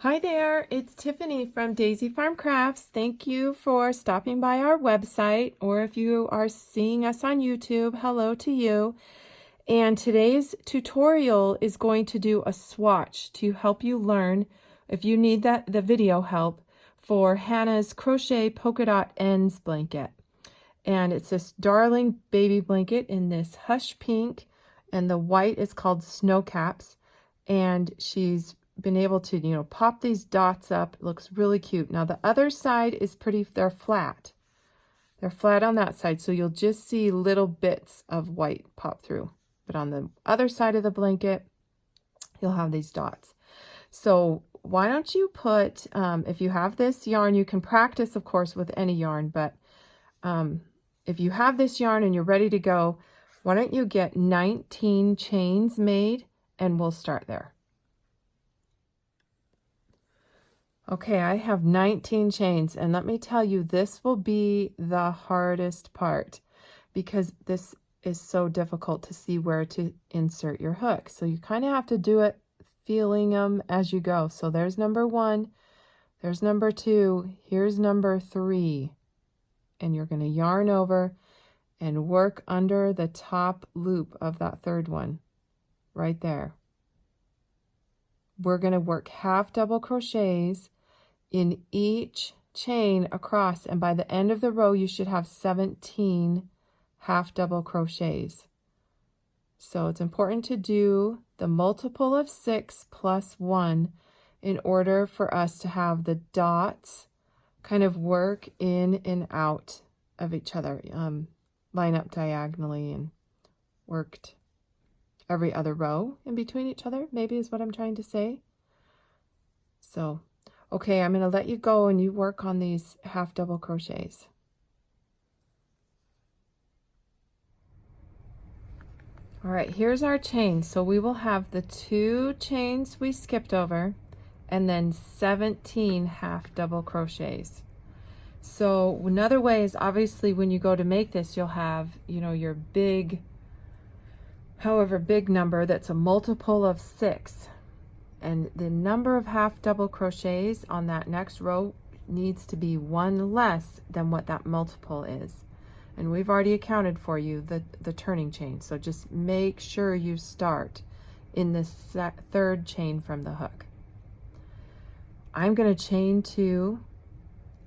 Hi there, it's Tiffany from Daisy Farm Crafts. Thank you for stopping by our website, or if you are seeing us on YouTube, hello to you. And today's tutorial is going to do a swatch to help you learn, if you need the video help, for Hannah's Crochet Polka Dot Ends blanket. And it's this darling baby blanket in this hush pink, and the white is called Snow Caps. And she's been able to, pop these dots up. It looks really cute. Now the other side is they're flat. They're flat on that side, so you'll just see little bits of white pop through. But on the other side of the blanket, you'll have these dots. So why don't you put, if you have this yarn, you can practice, of course, with any yarn, but if you have this yarn and you're ready to go, why don't you get 19 chains made, and we'll start there. Okay, I have 19 chains, and let me tell you, this will be the hardest part because this is so difficult to see where to insert your hook. So you kind of have to do it feeling them as you go. So there's number 1, there's number 2, here's number 3. And you're going to yarn over and work under the top loop of that third one right there. We're going to work half double crochets in each chain across, and by the end of the row you should have 17 half double crochets. So it's important to do the multiple of 6 plus 1 in order for us to have the dots kind of work in and out of each other, line up diagonally and worked every other row in between each other, maybe is what I'm trying to say. So okay, I'm going to let you go and you work on these half double crochets. All right, here's our chain. So we will have the 2 chains we skipped over and then 17 half double crochets. So another way is, obviously when you go to make this, you'll have, your big, however big number that's a multiple of 6. And the number of half double crochets on that next row needs to be 1 less than what that multiple is. And we've already accounted for you the turning chain. So just make sure you start in the third chain from the hook. I'm going to chain 2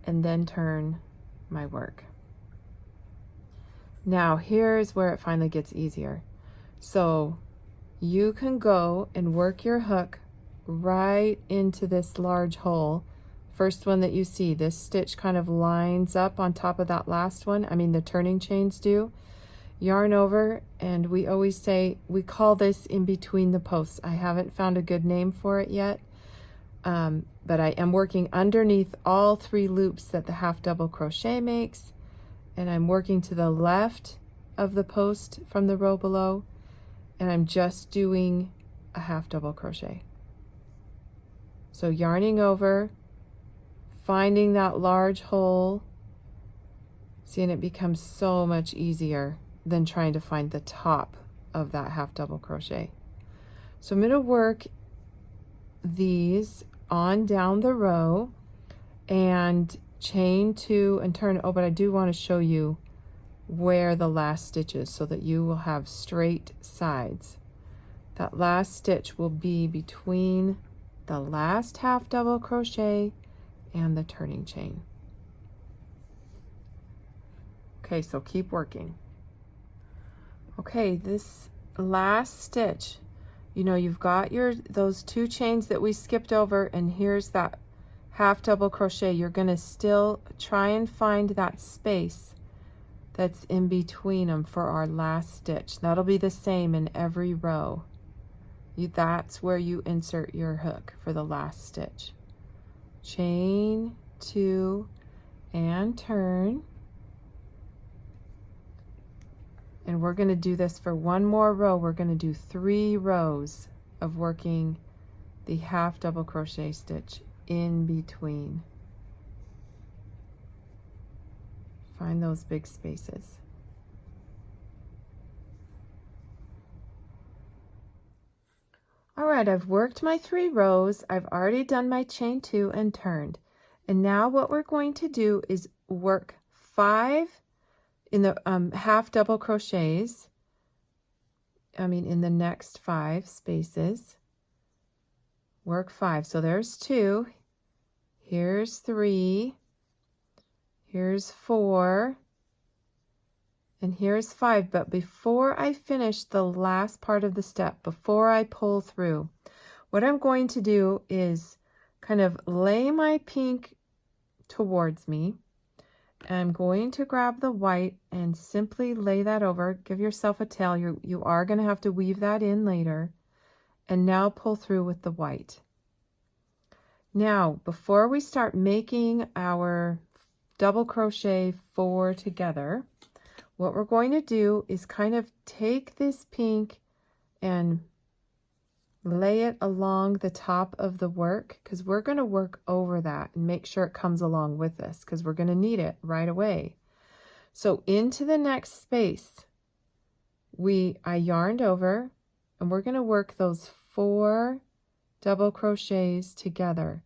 and then turn my work. Now here's where it finally gets easier. So you can go and work your hook right into this large hole. First one that you see, this stitch kind of lines up on top of that last one. I mean, the turning chains do. Yarn over, and we always say, we call this in between the posts. I haven't found a good name for it yet, but I am working underneath all 3 loops that the half double crochet makes, and I'm working to the left of the post from the row below, and I'm just doing a half double crochet. So yarning over, finding that large hole, seeing it becomes so much easier than trying to find the top of that half double crochet. So I'm going to work these on down the row and chain 2 and turn. Oh, but I do want to show you where the last stitch is so that you will have straight sides. That last stitch will be between the last half double crochet and the turning chain. Okay, so keep working. Okay, this last stitch, you've got those 2 chains that we skipped over, and here's that half double crochet. You're going to still try and find that space that's in between them for our last stitch. That'll be the same in every row. That's where you insert your hook for the last stitch. Chain 2 and turn. And we're going to do this for 1 more row. We're going to do 3 rows of working the half double crochet stitch in between. Find those big spaces. Alrighty. right, I've worked my 3 rows. I've already done my chain 2 and turned. And now what we're going to do is work 5 in the half double crochets. In the next 5 spaces. Work 5. So there's 2. Here's 3. Here's 4. And here's 5. But before I finish the last part of the step, before I pull through, what I'm going to do is kind of lay my pink towards me. I'm going to grab the white and simply lay that over. Give yourself a tail. You are going to have to weave that in later. And now pull through with the white. Now, before we start making our double crochet 4 together, what we're going to do is kind of take this pink and lay it along the top of the work, because we're going to work over that and make sure it comes along with us, because we're going to need it right away. So into the next space, I yarned over, and we're going to work those 4 double crochets together.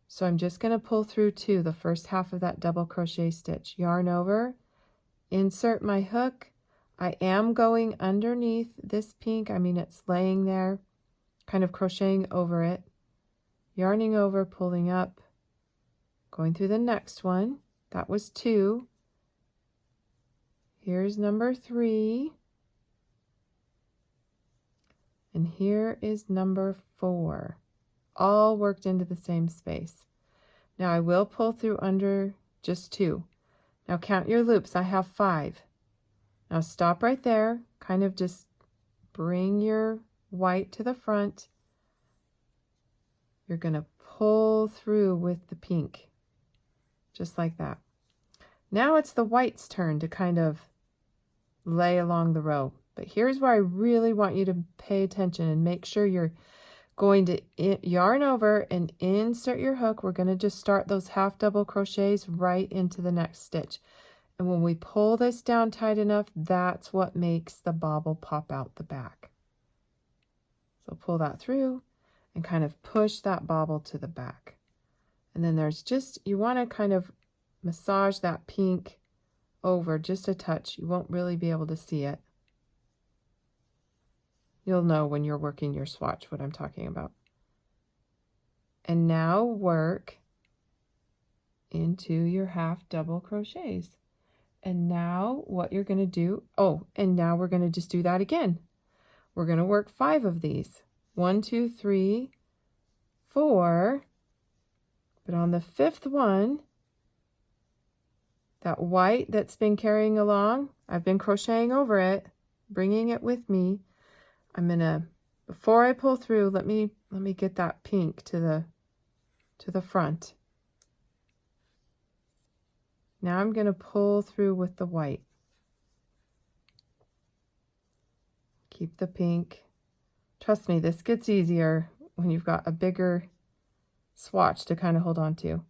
So I'm just going to pull through 2, the first half of that double crochet stitch, yarn over, insert my hook. I am going underneath this pink. It's laying there, kind of crocheting over it, yarning over, pulling up, going through the next one. That was 2. Here's number 3. And here is number 4, all worked into the same space. Now I will pull through under just 2. Now count your loops. I have 5. Now stop right there, kind of just bring your white to the front. You're going to pull through with the pink, just like that. Now it's the white's turn to kind of lay along the row. But here's where I really want you to pay attention and make sure you're going to yarn over and insert your hook. We're going to just start those half double crochets right into the next stitch. And when we pull this down tight enough, that's what makes the bobble pop out the back. So pull that through and kind of push that bobble to the back. And then there's just, you want to kind of massage that pink over just a touch. You won't really be able to see it. You'll know when you're working your swatch what I'm talking about. And now work into your half double crochets. And now what you're going to do, and now we're going to just do that again. We're going to work 5 of these. 1, 2, 3, 4. But on the 5th one, that white that's been carrying along, I've been crocheting over it, bringing it with me. I'm going to, before I pull through, let me get that pink to the front. Now I'm going to pull through with the white. Keep the pink. Trust me, this gets easier when you've got a bigger swatch to kind of hold on to.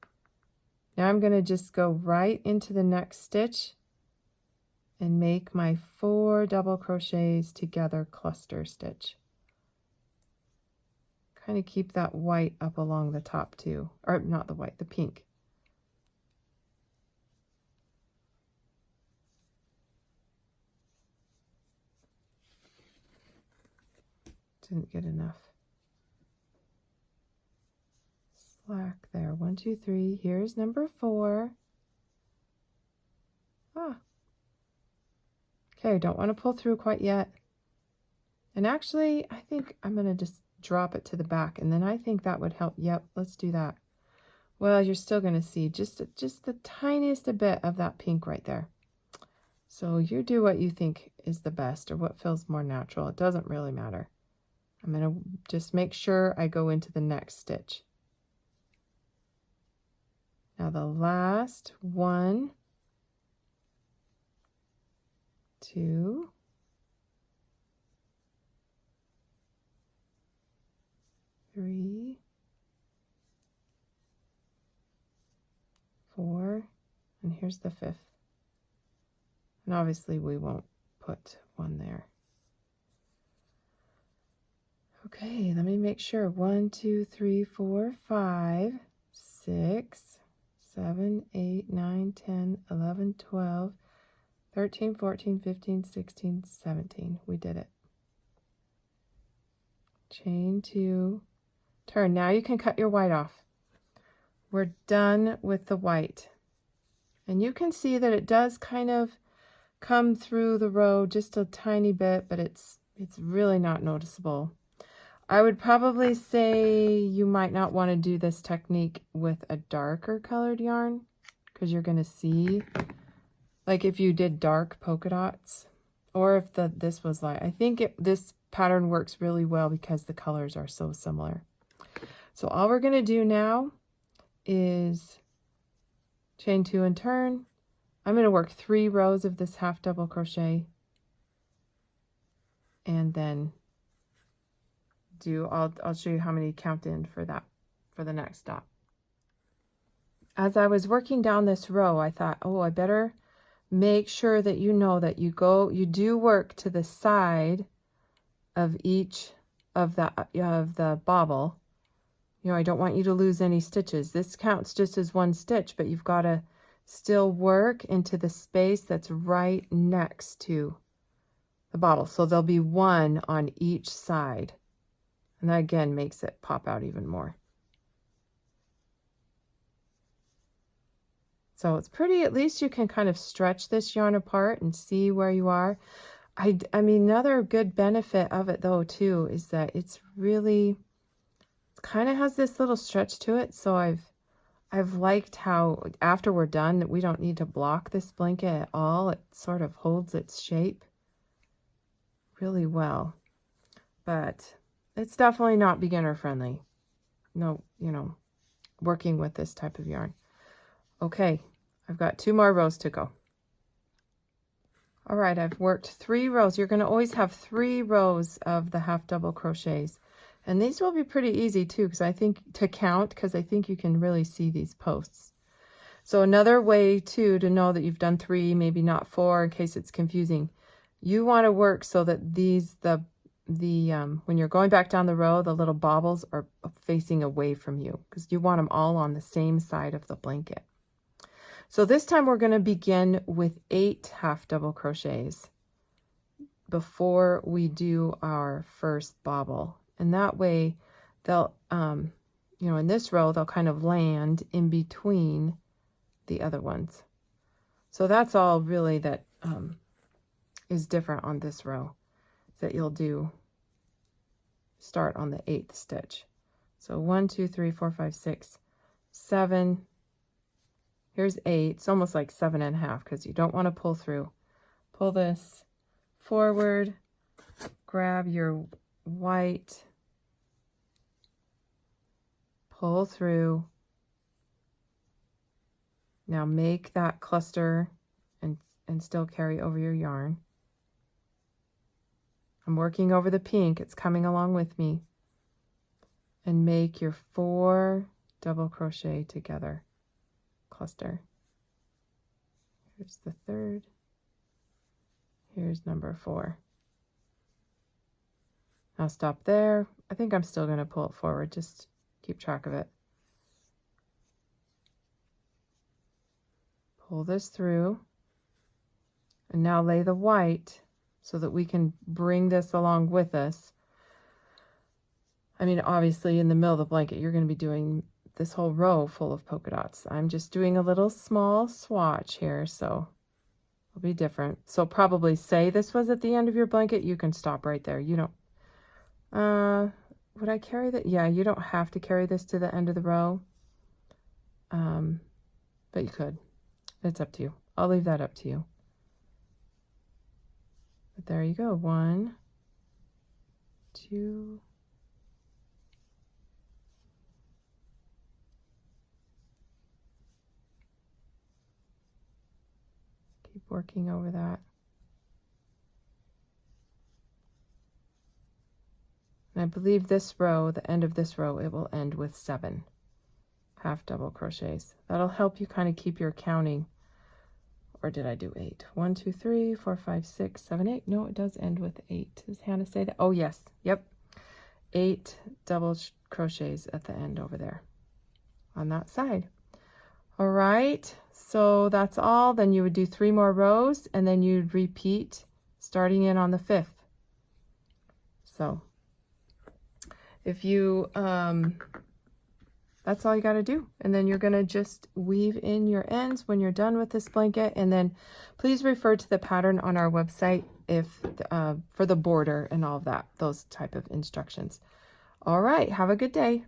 Now I'm going to just go right into the next stitch and make my 4 double crochets together cluster stitch. Kind of keep that white up along the top too, or not the white, the pink. Didn't get enough slack there. 1, 2, 3. Here's number 4. Okay, don't want to pull through quite yet. And actually, I think I'm going to just drop it to the back, and then I think that would help. Yep, let's do that. Well, you're still going to see just the tiniest bit of that pink right there. So you do what you think is the best or what feels more natural. It doesn't really matter. I'm going to just make sure I go into the next stitch. Now the last 1, 2, 3, 4, and here's the 5th. And obviously we won't put 1 there. Okay, let me make sure. 1, 2, 3, 4, 5, 6, 7, 8, 9, 10, 11, 12, 13, 14, 15, 16, 17. We did it. Chain 2, turn. Now you can cut your white off. We're done with the white. And you can see that it does kind of come through the row just a tiny bit, but it's really not noticeable. I would probably say you might not want to do this technique with a darker colored yarn because you're going to see, like if you did dark polka dots, or if this was light. I think this pattern works really well because the colors are so similar. So all we're going to do now is chain 2 and turn. I'm going to work 3 rows of this half double crochet, and then I'll show you how many count in for that, for the next dot. As I was working down this row, I thought, oh, I better make sure that you know that you do work to the side of each of the bobble. You know, I don't want you to lose any stitches. This counts just as 1 stitch, but you've got to still work into the space that's right next to the bobble. So there'll be 1 on each side. And that again makes it pop out even more. So it's pretty, at least you can kind of stretch this yarn apart and see where you are. I mean, another good benefit of it though too is that it's really, it kind of has this little stretch to it. So I've liked how after we're done that we don't need to block this blanket at all. It sort of holds its shape really well. But it's definitely not beginner friendly. No, you know, working with this type of yarn. Okay, I've got 2 more rows to go. All right, I've worked 3 rows. You're going to always have 3 rows of the half double crochets. And these will be pretty easy too, because I think to count, because I think you can really see these posts. So another way too to know that you've done 3, maybe not 4, in case it's confusing. You want to work so that these, when you're going back down the row, the little bobbles are facing away from you because you want them all on the same side of the blanket. So this time we're going to begin with 8 half double crochets before we do our first bobble. And that way they'll, you know, in this row, they'll kind of land in between the other ones. So that's all really that is different on this row, that you'll do start on the 8th stitch. So 1, 2, 3, 4, 5, 6, 7. Here's 8. It's almost like 7.5 because you don't want to pull through. Pull this forward, grab your white, pull through. Now make that cluster and still carry over your yarn. I'm working over the pink, it's coming along with me. And make your 4 double crochet together cluster. Here's the 3rd. Here's number 4. Now stop there. I think I'm still going to pull it forward, just keep track of it. Pull this through. And now lay the white so that we can bring this along with us. I mean, obviously in the middle of the blanket, you're going to be doing this whole row full of polka dots. I'm just doing a little small swatch here, so it'll be different. So probably say this was at the end of your blanket, you can stop right there. You don't, would I carry that? Yeah, you don't have to carry this to the end of the row. But you could. It's up to you. I'll leave that up to you. But there you go. 1, 2, keep working over that. And I believe this row, the end of this row, it will end with 7 half double crochets. That'll help you kind of keep your counting. Or did I do 8? 1, 2, 3, 4, 5, 6, 7, 8. No, it does end with 8. Does Hannah say that? Oh, yes. Yep. 8 double crochets at the end over there on that side. All right, so that's all. Then you would do 3 more rows, and then you'd repeat starting in on the 5th. So if you that's all you got to do. And then you're going to just weave in your ends when you're done with this blanket. And then please refer to the pattern on our website if for the border and all of that, those type of instructions. All right, have a good day.